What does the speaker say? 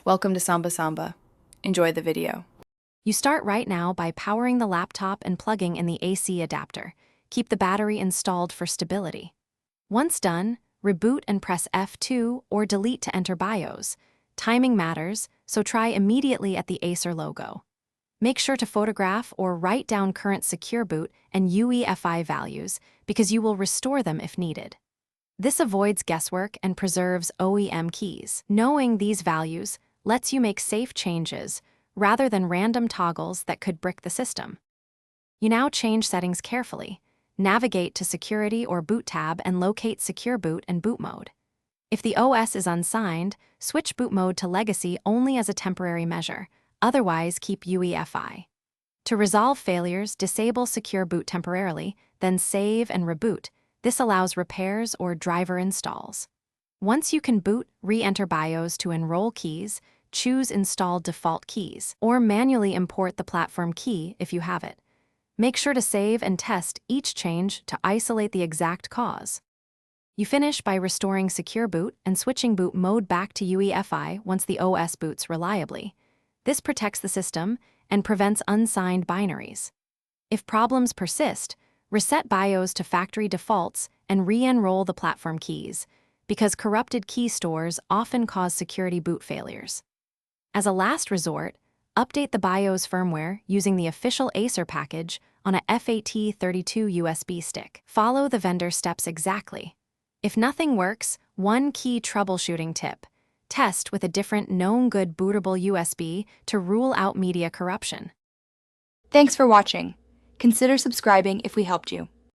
Welcome to Samba Samba. Enjoy the video. You start right now by powering the laptop and plugging in the AC adapter. Keep the battery installed for stability. Once done, reboot and press F2 or delete to enter BIOS. Timing matters, so try immediately at the Acer logo. Make sure to photograph or write down current secure boot and UEFI values because you will restore them if needed. This avoids guesswork and preserves OEM keys. Knowing these values lets you make safe changes rather than random toggles that could brick the system. You now change settings carefully. Navigate to Security or Boot tab and locate Secure Boot and Boot Mode. If the OS is unsigned, switch boot mode to Legacy only as a temporary measure. Otherwise, keep UEFI. To resolve failures, disable Secure Boot temporarily, then save and reboot. This allows repairs or driver installs. Once you can boot, re-enter BIOS to enroll keys, choose Install Default Keys, or manually import the platform key if you have it. Make sure to save and test each change to isolate the exact cause. You finish by restoring Secure Boot and switching boot mode back to UEFI once the OS boots reliably. This protects the system and prevents unsigned binaries. If problems persist, reset BIOS to factory defaults and re-enroll the platform keys, because corrupted key stores often cause security boot failures. As a last resort, update the BIOS firmware using the official Acer package on a FAT32 USB stick. Follow the vendor steps exactly. If nothing works, one key troubleshooting tip: test with a different known good bootable USB to rule out media corruption. Thanks for watching. Consider subscribing if we helped you.